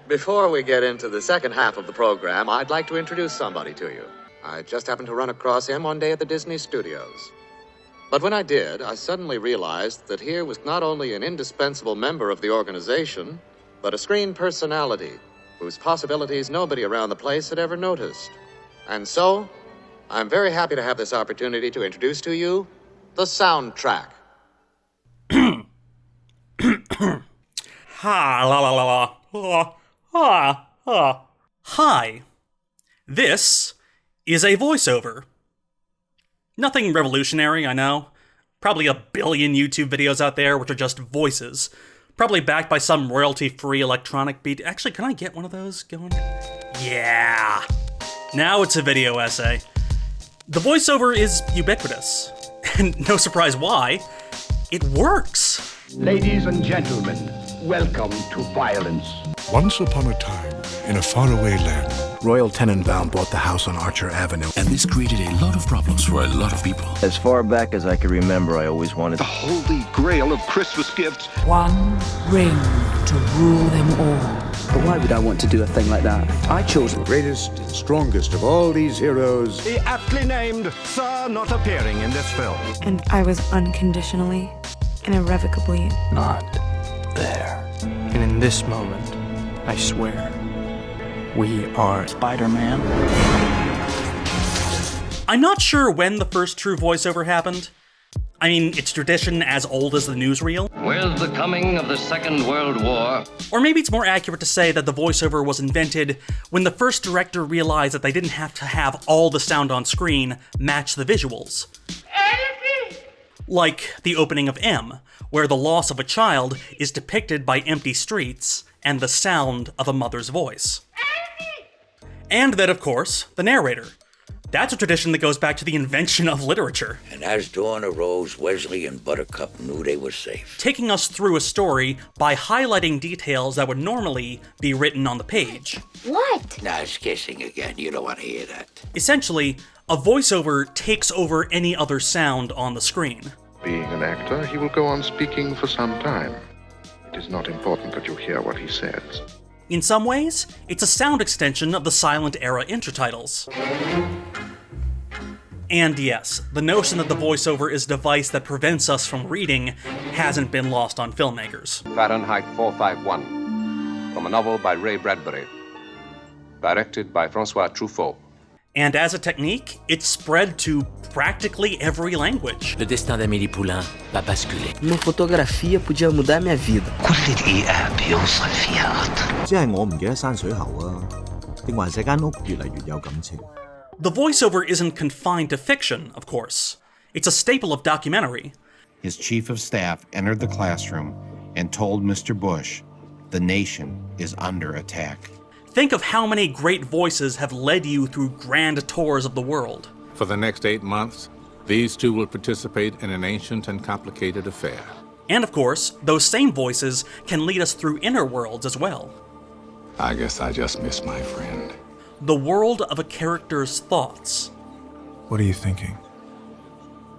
Before we get into the second half of the program, I'd like to introduce somebody to you. I just happened to run across him one day at the Disney Studios. But when I did, I suddenly realized that here was not only an indispensable member of the organization, but a screen personality whose possibilities nobody around the place had ever noticed. And so, I'm very happy to have this opportunity to introduce to you the soundtrack. Ha la la la la. Hi. This is a voiceover. Nothing revolutionary, I know. Probably a billion YouTube videos out there which are just voices. Probably backed by some royalty-free electronic beat. Actually, can I get one of those going? Yeah. Now it's a video essay. The voiceover is ubiquitous. And no surprise why. It works. Ladies and gentlemen, welcome to violence. Once upon a time, in a faraway land, Royal Tenenbaum bought the house on Archer Avenue. And this created a lot of problems for a lot of people. As far back as I can remember, I always wanted The holy grail of Christmas gifts. One ring to rule them all. But why would I want to do a thing like that? I chose the greatest and strongest of all these heroes. The aptly named Sir not appearing in this film. And I was unconditionally and irrevocably Not there. And in this moment, I swear, we are Spider-Man. I'm not sure when the first true voiceover happened. I mean, it's tradition as old as the newsreel. With the coming of the Second World War. Or maybe it's more accurate to say that the voiceover was invented when the first director realized that they didn't have to have all the sound on screen match the visuals. Like the opening of M, where the loss of a child is depicted by empty streets and the sound of a mother's voice. And then, of course, the narrator. That's a tradition that goes back to the invention of literature. And as dawn arose, Wesley and Buttercup knew they were safe. Taking us through a story by highlighting details that would normally be written on the page. What? Now it's kissing again. You don't want to hear that. Essentially, a voiceover takes over any other sound on the screen. Being an actor, he will go on speaking for some time. It is not important that you hear what he says. In some ways, it's a sound extension of the silent era intertitles. And yes, the notion that the voiceover is a device that prevents us from reading hasn't been lost on filmmakers. Fahrenheit 451, from a novel by Ray Bradbury, directed by François Truffaut. And as a technique, it's spread to practically every language. Le destin d'Amélie Poulain va basculer. Uma fotografia podia mudar minha vida. كل دقيقة بيوصل فيها قطر. 只係我唔記得閂水喉啊，定還是間屋越嚟越有感情。 The voiceover isn't confined to fiction, of course. It's a staple of documentary. His chief of staff entered the classroom and told Mr. Bush, the nation is under attack. Think of how many great voices have led you through grand tours of the world. For the next 8 months, these two will participate in an ancient and complicated affair. And of course, those same voices can lead us through inner worlds as well. I guess I just miss my friend. The world of a character's thoughts. What are you thinking?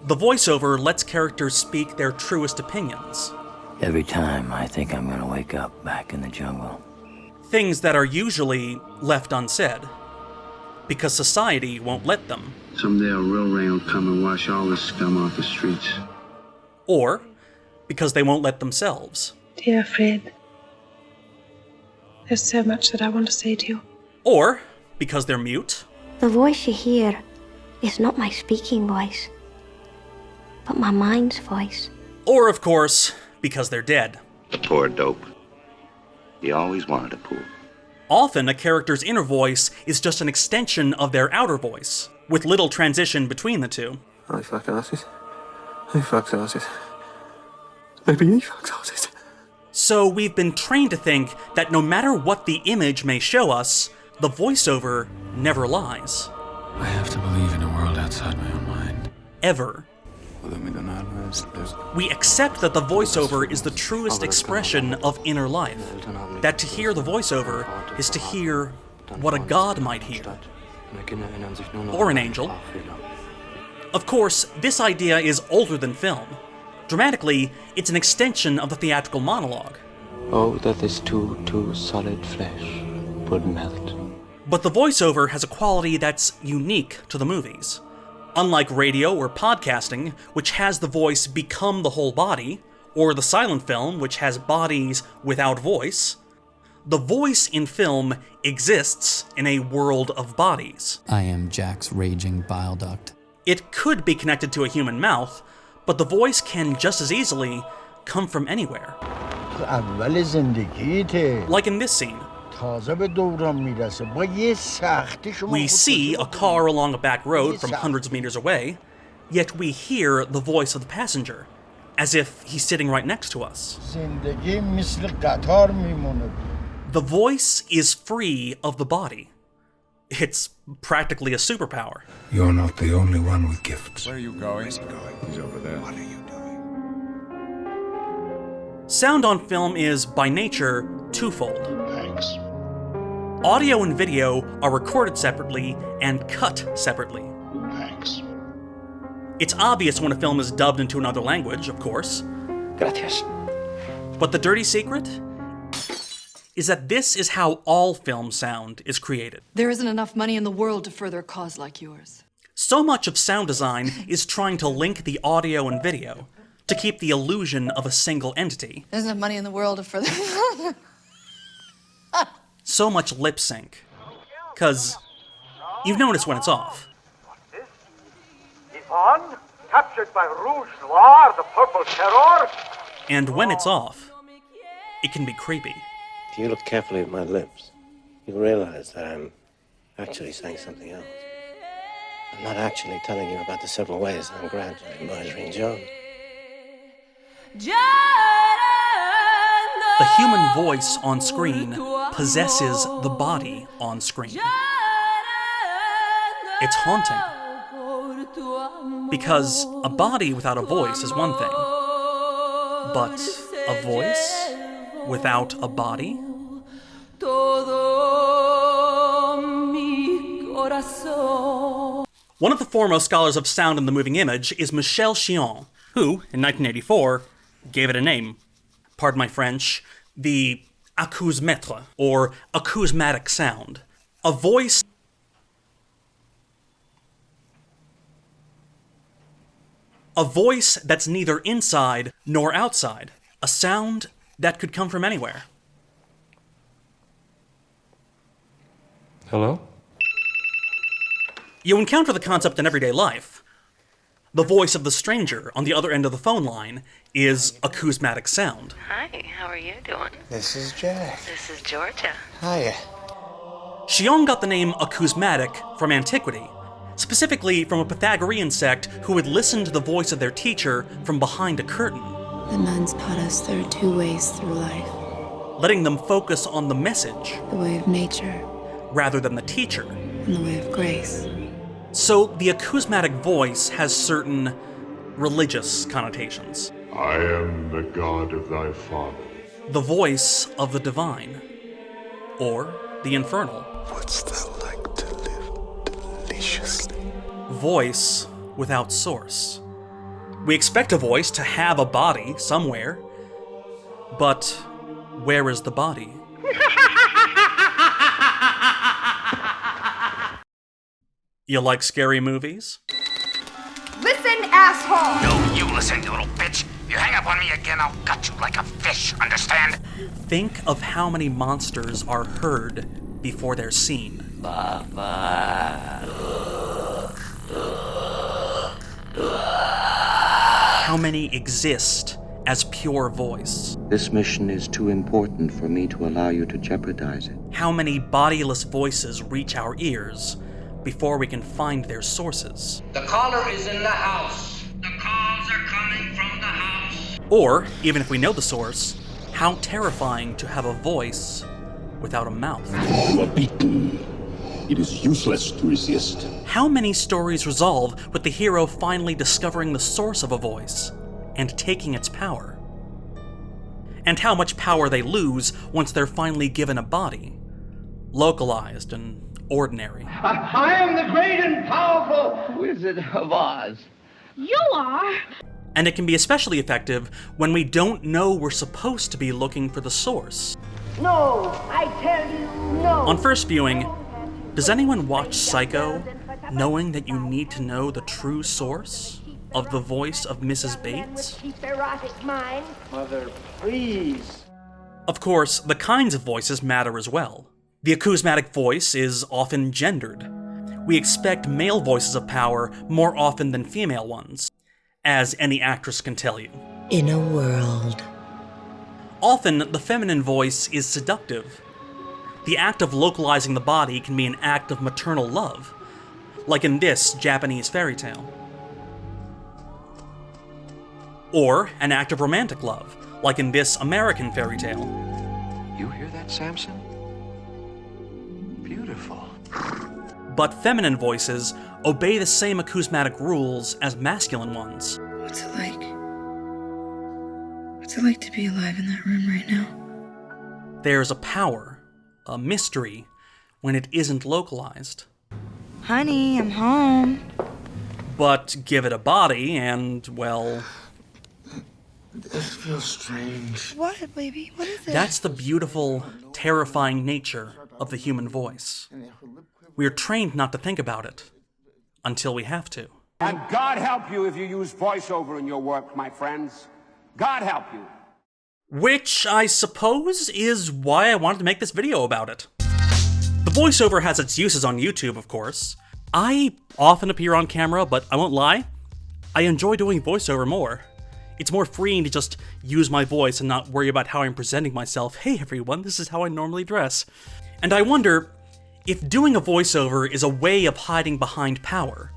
The voiceover lets characters speak their truest opinions. Every time I think I'm gonna wake up back in the jungle. Things that are usually left unsaid, because society won't let them. Someday a real rain will come and wash all this scum off the streets. Or because they won't let themselves. Dear Fred, there's so much that I want to say to you. Or because they're mute. The voice you hear is not my speaking voice, but my mind's voice. Or, of course, because they're dead. The poor dope. He always wanted a pool. Often, a character's inner voice is just an extension of their outer voice, with little transition between the two. So we've been trained to think that no matter what the image may show us, the voiceover never lies. I have to believe in a world outside my own mind. Ever. We accept that the voiceover is the truest expression of inner life. That to hear the voiceover is to hear what a god might hear. Or an angel. Of course, this idea is older than film. Dramatically, it's an extension of the theatrical monologue. Oh, that this too solid flesh would melt. But the voiceover has a quality that's unique to the movies. Unlike radio or podcasting, which has the voice become the whole body, or the silent film, which has bodies without voice, the voice in film exists in a world of bodies. I am Jack's raging bile duct. It could be connected to a human mouth, but the voice can just as easily come from anywhere. Like in this scene. We see a car along a back road from hundreds of meters away, yet we hear the voice of the passenger, as if he's sitting right next to us. The voice is free of the body. It's practically a superpower. You're not the only one with gifts. Where are you going? Where's he going? He's over there. What are you doing? Sound on film is, by nature, twofold. Thanks. Audio and video are recorded separately and cut separately. Thanks. It's obvious when a film is dubbed into another language, of course. Gracias. But the dirty secret is that this is how all film sound is created. There isn't enough money in the world to further a cause like yours. So much of sound design is trying to link the audio and video to keep the illusion of a single entity. There's enough money in the world to further... So much lip sync. 'Cause you've noticed when it's off. Yvonne, captured by Rouge Noir, the Purple Terror. And when it's off, it can be creepy. If you look carefully at my lips, you'll realize that I'm actually saying something else. I'm not actually telling you about the several ways I'm gradually murdering Joan. The human voice on screen possesses the body on screen. It's haunting. Because a body without a voice is one thing. But a voice without a body? One of the foremost scholars of sound in the moving image is Michel Chion, who, in 1984, gave it a name. Pardon my French, the acousmaître, or acousmatic sound. A voice that's neither inside nor outside. A sound that could come from anywhere. Hello? You encounter the concept in everyday life. The voice of the stranger on the other end of the phone line is acousmatic sound. Hi, how are you doing? This is Jack. This is Georgia. Hiya. Chion got the name acousmatic from antiquity, specifically from a Pythagorean sect who would listen to the voice of their teacher from behind a curtain. The nuns taught us there are two ways through life. Letting them focus on the message. The way of nature. Rather than the teacher. And the way of grace. So the acousmatic voice has certain religious connotations. I am the God of thy father. The voice of the divine. Or the infernal. Wouldst thou like to live deliciously? Voice without source. We expect a voice to have a body somewhere, but where is the body? You like scary movies? Listen, asshole! No, you listen, you little bitch. You hang up on me again, I'll gut you like a fish, understand? Think of how many monsters are heard before they're seen. How many exist as pure voice? This mission is too important for me to allow you to jeopardize it. How many bodiless voices reach our ears before we can find their sources? The caller is in the house. The calls are coming from the house. Or, even if we know the source, how terrifying to have a voice without a mouth. You are beaten. It is useless to resist. How many stories resolve with the hero finally discovering the source of a voice and taking its power? And how much power they lose once they're finally given a body, localized and ordinary. I am the great and powerful Wizard of Oz. You are? And it can be especially effective when we don't know we're supposed to be looking for the source. No, I tell you, no. On first viewing, does anyone watch Psycho knowing that you need to know the true source of the voice of Mrs. Bates? Mother, please. Of course, the kinds of voices matter as well. The acousmatic voice is often gendered. We expect male voices of power more often than female ones, as any actress can tell you. In a world. Often, the feminine voice is seductive. The act of localizing the body can be an act of maternal love, like in this Japanese fairy tale. Or an act of romantic love, like in this American fairy tale. You hear that, Samson? Beautiful. But feminine voices obey the same acousmatic rules as masculine ones. What's it like? What's it like to be alive in that room right now? There's a power, a mystery, when it isn't localized. Honey, I'm home. But give it a body and, well... This feels strange. What, baby? What is it? That's the beautiful, terrifying nature of the human voice. We're trained not to think about it, until we have to. And God help you if you use voiceover in your work, my friends. God help you. Which, I suppose, is why I wanted to make this video about it. The voiceover has its uses on YouTube, of course. I often appear on camera, but I won't lie, I enjoy doing voiceover more. It's more freeing to just use my voice and not worry about how I'm presenting myself. Hey everyone, this is how I normally dress. And I wonder if doing a voiceover is a way of hiding behind power,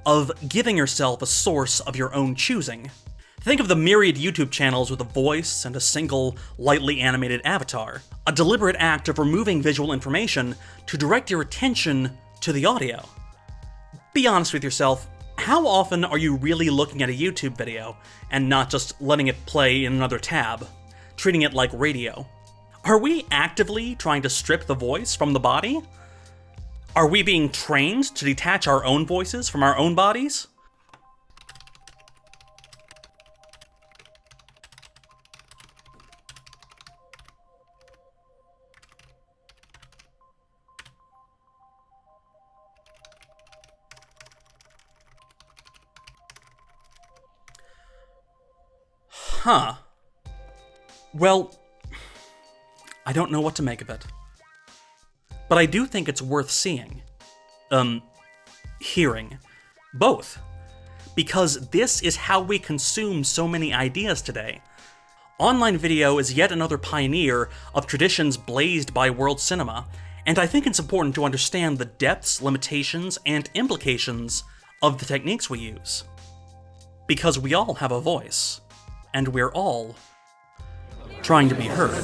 of giving yourself a source of your own choosing. Think of the myriad YouTube channels with a voice and a single, lightly animated avatar, a deliberate act of removing visual information to direct your attention to the audio. Be honest with yourself. How often are you really looking at a YouTube video and not just letting it play in another tab, treating it like radio? Are we actively trying to strip the voice from the body? Are we being trained to detach our own voices from our own bodies? Huh. Well, I don't know what to make of it. But I do think it's worth seeing. Hearing. Both. Because this is how we consume so many ideas today. Online video is yet another pioneer of traditions blazed by world cinema, and I think it's important to understand the depths, limitations, and implications of the techniques we use. Because we all have a voice. And we're all trying to be heard.